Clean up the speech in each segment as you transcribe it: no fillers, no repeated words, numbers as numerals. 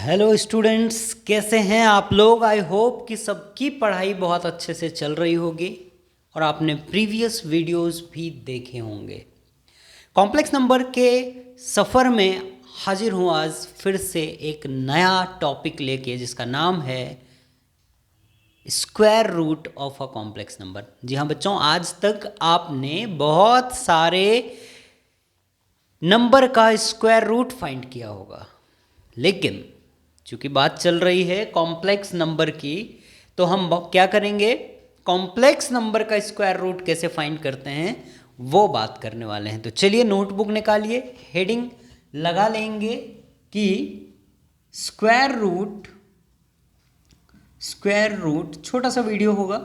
Hello students, कैसे हैं आप लोग। आई होप कि सबकी पढ़ाई बहुत अच्छे से चल रही होगी और आपने प्रीवियस वीडियोस भी देखे होंगे। कॉम्प्लेक्स नंबर के सफ़र में हाजिर हूँ आज फिर से एक नया टॉपिक लेके, जिसका नाम है square root of a complex number. जी हाँ बच्चों, आज तक आपने बहुत सारे नंबर का स्क्वायर रूट फाइंड किया होगा, लेकिन चूंकि बात चल रही है कॉम्प्लेक्स नंबर की, तो हम क्या करेंगे, कॉम्प्लेक्स नंबर का स्क्वायर रूट कैसे फाइंड करते हैं वो बात करने वाले हैं। तो चलिए नोटबुक निकालिए, हेडिंग लगा लेंगे कि स्क्वायर रूट छोटा सा वीडियो होगा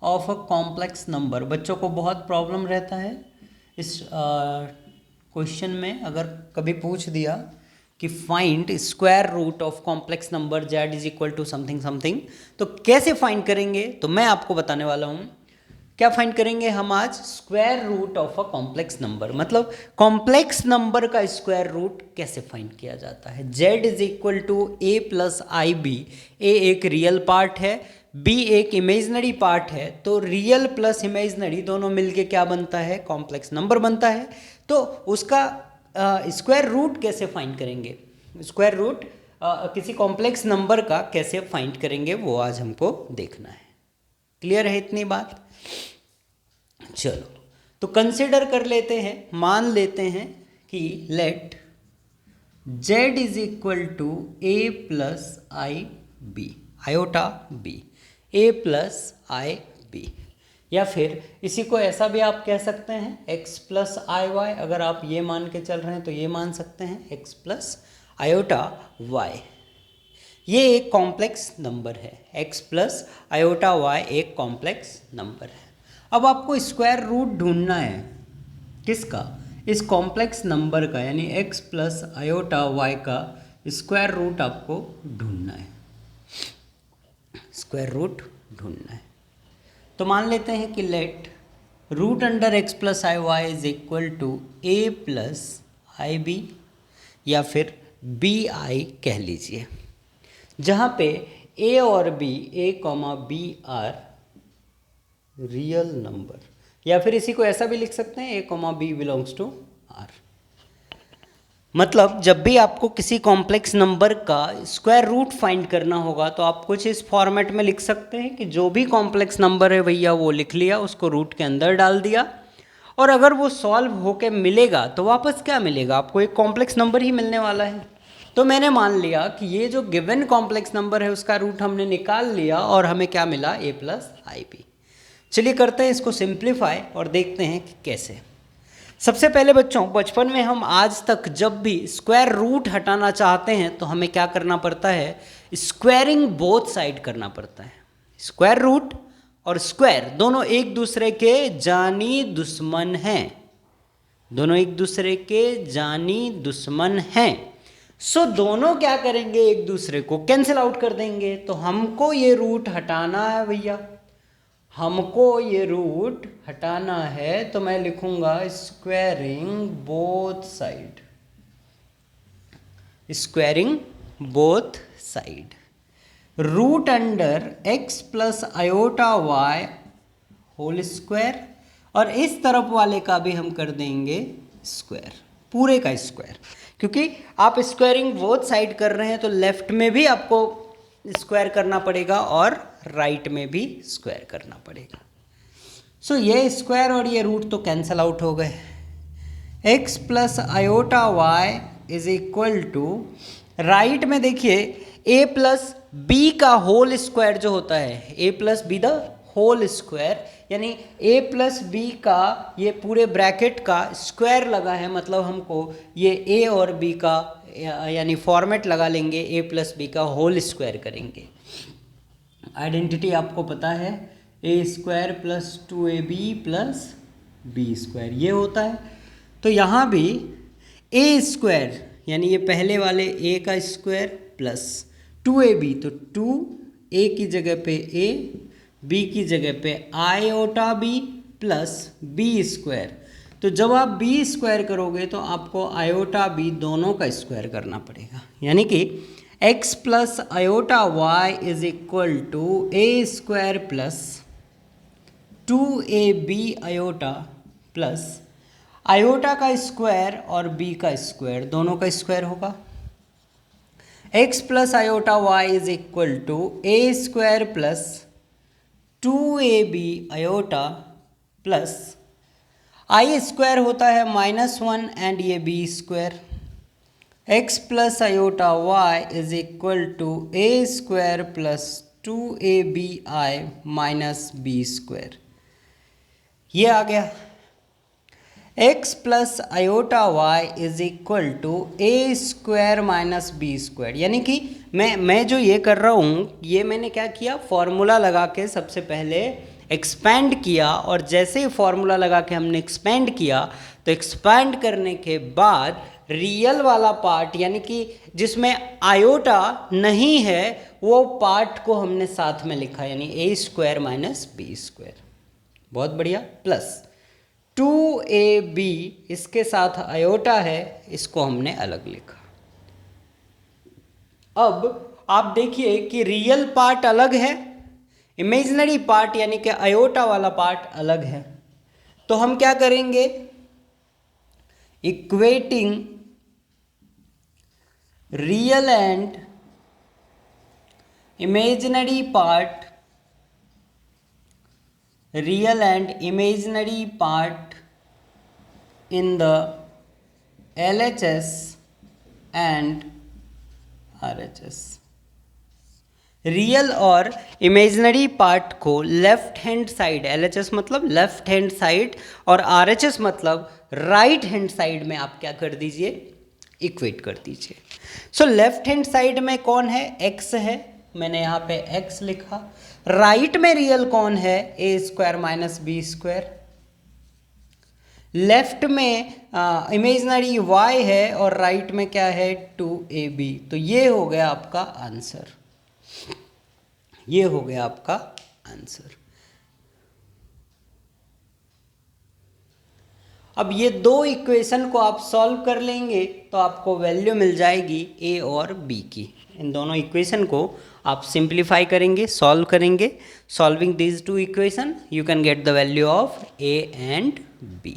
ऑफ अ कॉम्प्लेक्स नंबर। बच्चों को बहुत प्रॉब्लम रहता है इस क्वेश्चन में, अगर कभी पूछ दिया कि find square root of complex number z is equal to something something, तो कैसे फाइंड करेंगे, तो मैं आपको बताने वाला हूँ। क्या फाइंड करेंगे हम आज, square root of a complex number, मतलब कॉम्प्लेक्स नंबर का स्क्वायर रूट कैसे फाइंड किया जाता है। Z is equal to A plus I B. A एक रियल पार्ट है, बी एक इमेजनरी पार्ट है, तो रियल प्लस इमेजनरी दोनों मिलके क्या बनता है, कॉम्प्लेक्स नंबर बनता है। तो उसका स्क्वायर रूट कैसे फाइंड करेंगे, स्क्वायर रूट किसी कॉम्प्लेक्स नंबर का कैसे फाइंड करेंगे, वो आज हमको देखना है। क्लियर है इतनी बात। चलो तो कंसिडर कर लेते हैं, मान लेते हैं कि let z is equal to A plus I b, iota b, a plus I b, या फिर इसी को ऐसा भी आप कह सकते हैं x प्लस आई वाई। अगर आप ये मान के चल रहे हैं तो ये मान सकते हैं x प्लस आयोटा y। ये एक कॉम्प्लेक्स नंबर है, x प्लस आयोटा y एक कॉम्प्लेक्स नंबर है। अब आपको स्क्वायर रूट ढूंढना है, किसका, इस कॉम्प्लेक्स नंबर का, यानी x प्लस आयोटा y का स्क्वायर रूट आपको ढूंढना है, स्क्वायर रूट ढूंढना है। तो मान लेते हैं कि let root under x plus i y is equal to A plus I b, या फिर बी आई कह लीजिए, जहाँ पे ए और B, A comma B are real number, या फिर इसी को ऐसा भी लिख सकते हैं, A comma B belongs to R. मतलब जब भी आपको किसी कॉम्प्लेक्स नंबर का स्क्वायर रूट फाइंड करना होगा तो आप कुछ इस फॉर्मेट में लिख सकते हैं कि जो भी कॉम्प्लेक्स नंबर है भैया वो लिख लिया, उसको रूट के अंदर डाल दिया, और अगर वो सॉल्व होके मिलेगा तो वापस क्या मिलेगा, आपको एक कॉम्प्लेक्स नंबर ही मिलने वाला है। तो मैंने मान लिया कि ये जो गिवन कॉम्प्लेक्स नंबर है उसका रूट हमने निकाल लिया और हमें क्या मिला, ए प्लस आई बी। चलिए करते हैं इसको सिंप्लीफाई और देखते हैं कि कैसे। सबसे पहले बच्चों, बचपन में हम आज तक जब भी स्क्वायर रूट हटाना चाहते हैं तो हमें क्या करना पड़ता है, स्क्वायरिंग बोथ साइड करना पड़ता है। स्क्वायर रूट और स्क्वायर दोनों एक दूसरे के जानी दुश्मन हैं, दोनों एक दूसरे के जानी दुश्मन हैं। सो दोनों क्या करेंगे, एक दूसरे को कैंसिल आउट कर देंगे। तो हमको ये रूट हटाना है भैया, हमको ये रूट हटाना है, तो मैं लिखूंगा squaring both side, squaring both side, root under x plus iota y whole square, और इस तरफ वाले का भी हम कर देंगे स्क्वायर, पूरे का स्क्वायर। क्योंकि आप स्क्वायरिंग बोथ साइड कर रहे हैं तो लेफ्ट में भी आपको स्क्वायर करना पड़ेगा और राइट में भी स्क्वायर करना पड़ेगा। सो ये स्क्वायर और ये रूट तो कैंसल आउट हो गए। x plus iota y is equal to, right में देखिए a प्लस बी का होल स्क्वायर जो होता है, a plus b the whole square, यानी a प्लस बी का ये पूरे ब्रैकेट का स्क्वायर लगा है, मतलब हमको ये a और b का यानी फॉर्मेट लगा लेंगे, a प्लस बी का होल स्क्वायर करेंगे। आइडेंटिटी आपको पता है, A square plus 2ab plus B square ये होता है। तो यहाँ भी ए स्क्वायर यानी ये पहले वाले a का स्क्वायर प्लस 2ab, तो 2 a की जगह पे a, b की जगह पे iota b plus b square. तो जब आप b स्क्वायर करोगे तो आपको आयोटा b दोनों का स्क्वायर करना पड़ेगा, यानी कि x plus iota y is equal to A square plus 2ab iota plus iota का स्क्वायर और b का स्क्वायर दोनों का स्क्वायर होगा। x plus iota y is equal to A square plus 2ab iota plus i square होता है -1 and ये b square. x plus iota y is equal to A square plus 2abi minus B square. ये आ गया। x plus iota y is equal to A square minus B square, यानी कि मैं जो ये कर रहा हूँ ये मैंने क्या किया, फॉर्मूला लगा के सबसे पहले एक्सपेंड किया, और जैसे ही फॉर्मूला लगा के हमने एक्सपेंड किया तो एक्सपेंड करने के बाद रियल वाला पार्ट यानी कि जिसमें आयोटा नहीं है वो पार्ट को हमने साथ में लिखा, यानी ए स्क्वायर माइनस बी स्क्वायर। बहुत बढ़िया। प्लस 2ab इसके साथ आयोटा है, इसको हमने अलग लिखा। अब आप देखिए कि रियल पार्ट अलग है, इमेजिनरी पार्ट यानी कि आयोटा वाला पार्ट अलग है। तो हम क्या करेंगे, equating real and imaginary part, real and imaginary part in the LHS and RHS। Real और इमेजिनरी पार्ट को लेफ्ट हैंड साइड, LHS मतलब लेफ्ट हैंड साइड और RHS मतलब राइट हैंड साइड में आप क्या कर दीजिए, इक्वेट कर दीजिए। सो लेफ्ट हैंड साइड में कौन है, x है, मैंने यहाँ पे x लिखा। राइट में रियल कौन है, A square minus B square. Left में इमेजिनरी y है और राइट में क्या है, 2ab। तो ये हो गया आपका आंसर, ये हो गया आपका आंसर। अब ये दो इक्वेशन को आप सॉल्व कर लेंगे तो आपको वैल्यू मिल जाएगी a और b की। इन दोनों इक्वेशन को आप सिंप्लीफाई करेंगे, सॉल्व करेंगे। Solving these two equation you can get the value of a and b।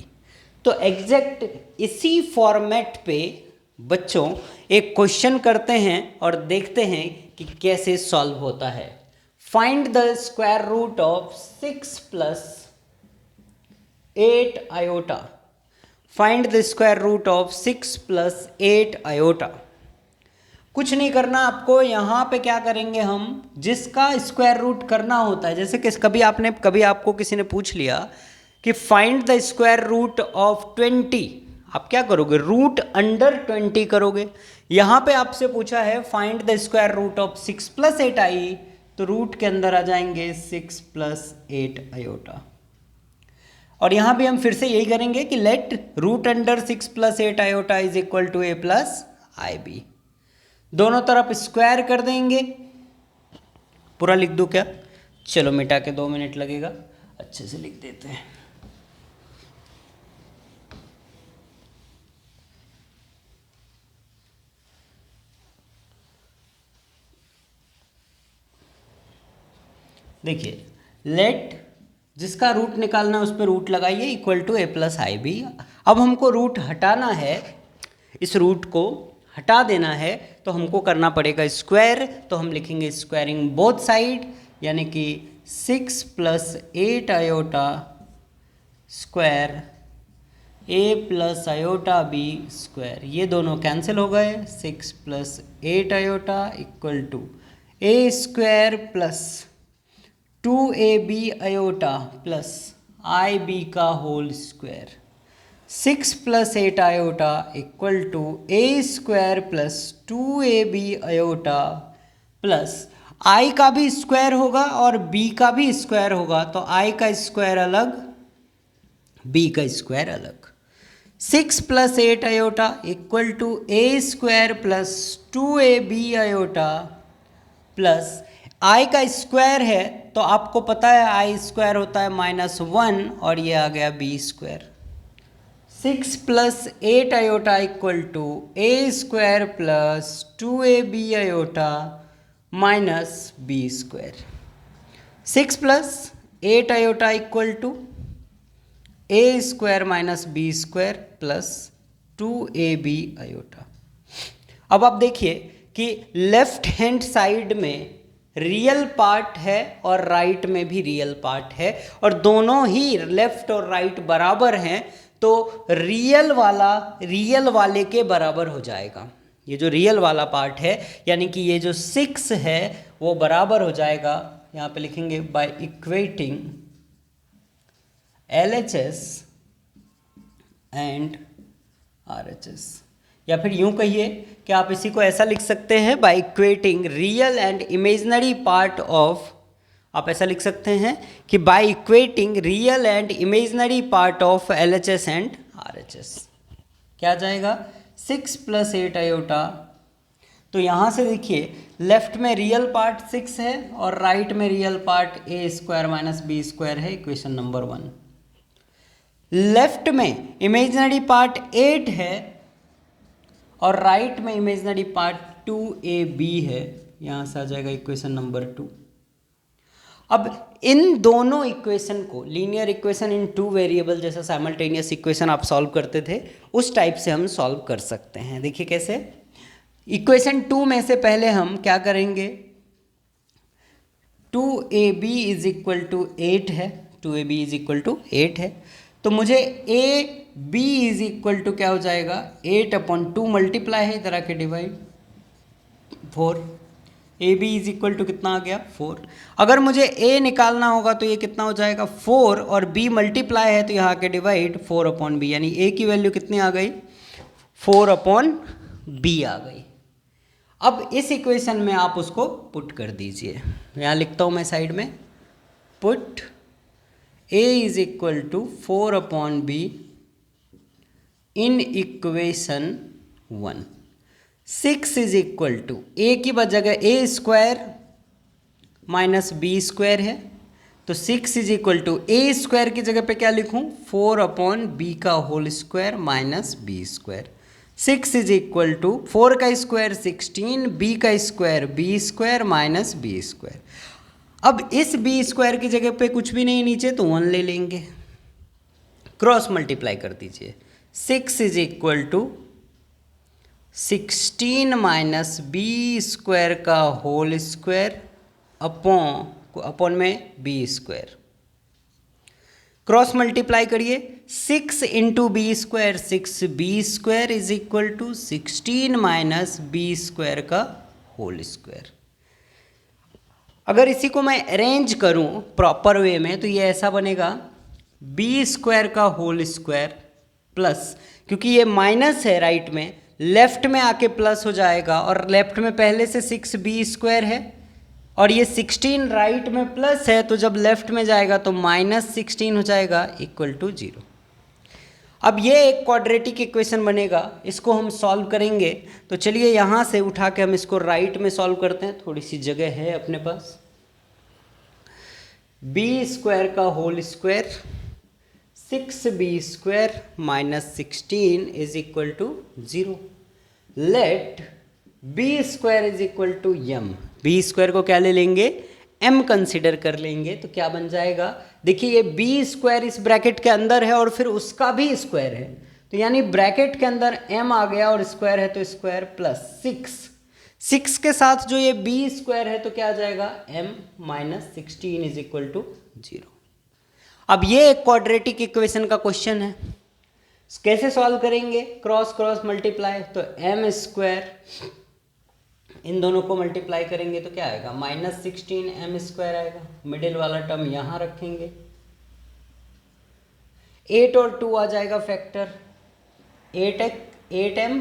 तो एग्जैक्ट इसी फॉर्मेट पे बच्चों एक क्वेश्चन करते हैं और देखते हैं कि कैसे सॉल्व होता है। Find the square root of 6 plus 8 iota. Find the square root of 6 plus 8 iota. कुछ नहीं करना आपको, यहाँ पे क्या करेंगे हम, जिसका स्क्वायर रूट करना होता है, जैसे कि कभी आपको किसी ने पूछ लिया कि find the square root of 20, आप क्या करोगे, रूट अंडर 20 करोगे। यहाँ पे आपसे पूछा है find the square root of 6 plus 8 i, तो रूट के अंदर आ जाएंगे 6 प्लस 8 आयोटा। और यहाँ भी हम फिर से यही करेंगे कि let root under 6 plus 8 iota is equal to A plus I b. दोनों तरफ स्क्वायर कर देंगे। पूरा लिख दूं क्या, चलो मिटा के 2 मिनट लगेगा, अच्छे से लिख देते हैं। देखिए लेट, जिसका रूट निकालना है उस पर रूट लगाइए, equal to A plus I b. अब हमको रूट हटाना है, इस रूट को हटा देना है, तो हमको करना पड़ेगा स्क्वायर। तो हम लिखेंगे स्क्वायरिंग बोथ साइड, यानी कि 6 plus 8 iota square A plus iota B square. ये दोनों कैंसिल हो गए, 6 plus 8 iota equal to A square plus 2ab iota plus I B का whole square. 6 plus 8 iota equal to A square plus 2ab iota plus I का भी square होगा और b का भी स्क्वायर होगा, तो i का स्क्वायर अलग, b का स्क्वायर अलग। 6 plus 8 iota equal to A square plus 2ab iota plus I का स्क्वायर है तो आपको पता है आई स्क्वायर होता है -1 और ये आ गया b square. 6 plus 8 iota equal to A square plus 2ab iota minus B square. 6 plus 8 iota equal to A square minus B square plus 2ab iota. अब आप देखिए कि लेफ्ट हैंड साइड में रियल पार्ट है और right में भी real part है, और दोनों ही लेफ्ट और राइट बराबर हैं, तो रियल वाले के बराबर हो जाएगा। ये जो रियल वाला पार्ट है यानी कि ये जो 6 है वो बराबर हो जाएगा, यहाँ पे लिखेंगे by equating LHS and RHS, या फिर यूं कहिए कि आप इसी को ऐसा लिख सकते हैं by equating real and imaginary part of, आप ऐसा लिख सकते हैं कि by equating real and imaginary part of LHS and RHS क्या आ जाएगा 6 प्लस 8 आयोटा। तो यहाँ से देखिए लेफ्ट में रियल पार्ट 6 है और राइट में real part a square minus B square है, इक्वेशन नंबर 1। लेफ्ट में इमेजिनरी पार्ट 8 है और राइट में इमेजिनरी पार्ट 2ab है, यहाँ से आ जाएगा इक्वेशन नंबर 2। अब इन दोनों इक्वेशन को लीनियर इक्वेशन इन 2 वेरिएबल जैसा साइमल्टेनियस इक्वेशन आप सॉल्व करते थे उस टाइप से हम सॉल्व कर सकते हैं। देखिए कैसे, इक्वेशन 2 में से पहले हम क्या करेंगे, 2ab इज इक्वल टू 8 है, 2ab इज इक्वल टू 8 है, तो मुझे ab इज इक्वल टू क्या हो जाएगा 8/2 मल्टीप्लाई है इधर आके divide 4, ab is equal to कितना आ गया 4। अगर मुझे a निकालना होगा तो ये कितना हो जाएगा 4 और b मल्टीप्लाई है तो यहाँ के डिवाइड 4/b, यानी a की वैल्यू कितनी आ गई 4/b आ गई। अब इस इक्वेशन में आप उसको पुट कर दीजिए, यहाँ लिखता हूँ मैं साइड में, put a is equal to 4/b in equation 1। 6 is equal to a की जगह a square minus B square है, तो 6 is equal to a square की जगह पे क्या लिखूं 4/b का whole square minus B square. 6 is equal to 4 का स्क्वायर 16, b का square b square minus B square. अब इस बी स्क्वायर की जगह पे कुछ भी नहीं नीचे तो 1 ले लेंगे, क्रॉस मल्टीप्लाई कर दीजिए। 6 is equal to 16 minus B square का होल स्क्वायर अपॉन में बी स्क्वायर, क्रॉस मल्टीप्लाई करिए। 6 into b square 6b square is equal to 16 minus B square का होल स्क्वायर। अगर इसी को मैं अरेंज करूं प्रॉपर वे में तो ये ऐसा बनेगा बी स्क्वायर का होल स्क्वायर प्लस, क्योंकि ये माइनस है राइट में, लेफ्ट में आके प्लस हो जाएगा, और लेफ्ट में पहले से 6b स्क्वायर है और ये 16 राइट में प्लस है, तो जब लेफ्ट में जाएगा तो माइनस 16 हो जाएगा इक्वल टू 0। अब ये एक क्वाड्रेटिक इक्वेशन बनेगा, इसको हम सॉल्व करेंगे। तो चलिए यहाँ से उठा के हम इसको राइट में सॉल्व करते हैं, थोड़ी सी जगह है अपने पास। बी स्क्वायर का whole square 6b square minus 16 is equal to 0। Let b square is equal to m, b square को क्या ले लेंगे m कंसिडर कर लेंगे, तो क्या बन जाएगा, देखिए ये बी स्क्वायर इस ब्रैकेट के अंदर है और फिर उसका भी स्क्वायर है, तो यानी ब्रैकेट के अंदर m आ गया और स्क्वायर है तो स्क्वायर प्लस 6 के साथ जो ये बी स्क्वायर है तो क्या आ जाएगा m minus 16 is equal to 0। अब ये एक क्वाड्रेटिक इक्वेशन का क्वेश्चन है, कैसे सॉल्व करेंगे, क्रॉस क्रॉस मल्टीप्लाई, तो m स्क्वायर इन दोनों को मल्टीप्लाई करेंगे तो क्या आएगा माइनस 16 m स्क्वायर आएगा, मिडिल वाला टर्म यहाँ रखेंगे, 8 और 2 आ जाएगा फैक्टर 8m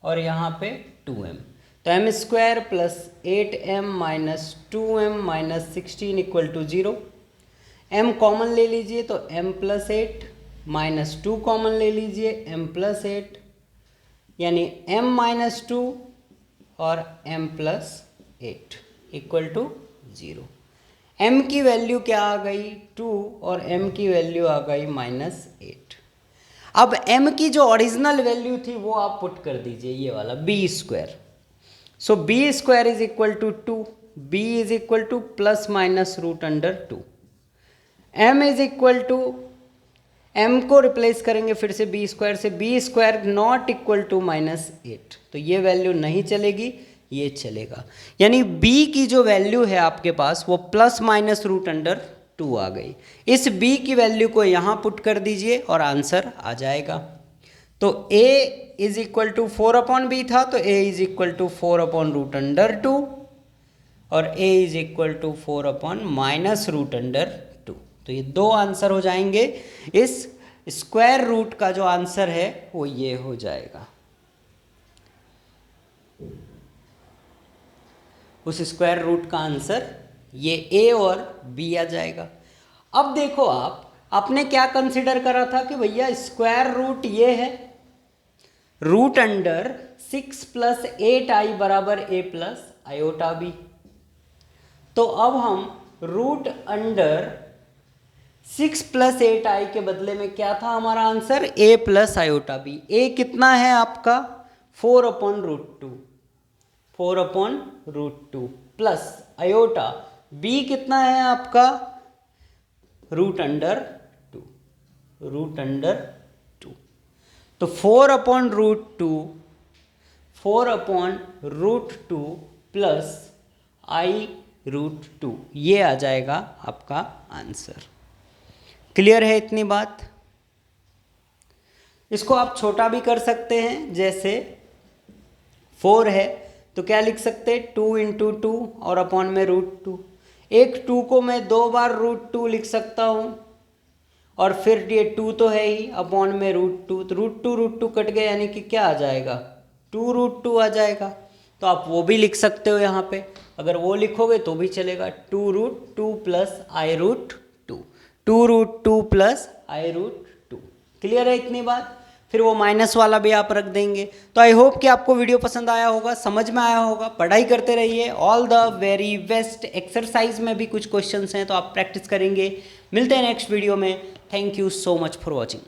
और यहाँ पे 2m, तो m square plus 8m minus 2m minus 16 equal to 0। m common ले लीजिए तो m प्लस 8 माइनस 2 कॉमन ले लीजिए m प्लस 8, यानी m माइनस 2 और m plus 8 equal to 0। m की वैल्यू क्या आ गई 2 और m की वैल्यू आ गई -8। अब m की जो ओरिजिनल वैल्यू थी वो आप पुट कर दीजिए, ये वाला b²। So b² is equal to 2, b is equal to ±√2, m is equal to, m को रिप्लेस करेंगे फिर से b² से, b² नॉट इक्वल टू -8, तो ये वैल्यू नहीं चलेगी, ये चलेगा। यानी b की जो वैल्यू है आपके पास वो ±√2 आ गई। इस b की वैल्यू को यहाँ पुट कर दीजिए और आंसर आ जाएगा। तो a is equal to 4/b था, तो a इज इक्वल टू 4/√2 और a इज इक्वल टू 4/-√2। तो ये दो आंसर हो जाएंगे। इस स्क्वायर रूट का जो आंसर है वो ये हो जाएगा, उस स्क्वायर रूट का आंसर ये a और b आ जाएगा। अब देखो आपने क्या कंसिडर करा था कि भैया स्क्वायर रूट ये है, √6 + 8i बराबर a + i/b। तो अब हम √6 + 8i के बदले में क्या था हमारा आंसर, a + i/b। a कितना है आपका 4/√2, 4/√2 प्लस आयोटा, b कितना है आपका √2, √2। तो 4/√2 प्लस i√2, ये आ जाएगा आपका आंसर। क्लियर है इतनी बात? इसको आप छोटा भी कर सकते हैं, जैसे 4 है तो क्या लिख सकते हैं 2 × 2 और अपॉन में √2। एक 2 को मैं 2 बार √2 लिख सकता हूँ और फिर ये 2 तो है ही अपॉन में √2, तो √2 कट गया यानी कि क्या आ जाएगा 2√2 आ जाएगा। तो आप वो भी लिख सकते हो यहाँ पे, अगर वो लिखोगे तो भी चलेगा 2√2 + i√2, 2√2 + i√2। क्लियर है इतनी बात? फिर वो माइनस वाला भी आप रख देंगे। तो आई होप कि आपको वीडियो पसंद आया होगा, समझ में आया होगा। पढ़ाई करते रहिए। All the very best. Exercise में भी कुछ क्वेश्चंस हैं तो आप प्रैक्टिस करेंगे। मिलते हैं नेक्स्ट वीडियो में। Thank you so much for watching.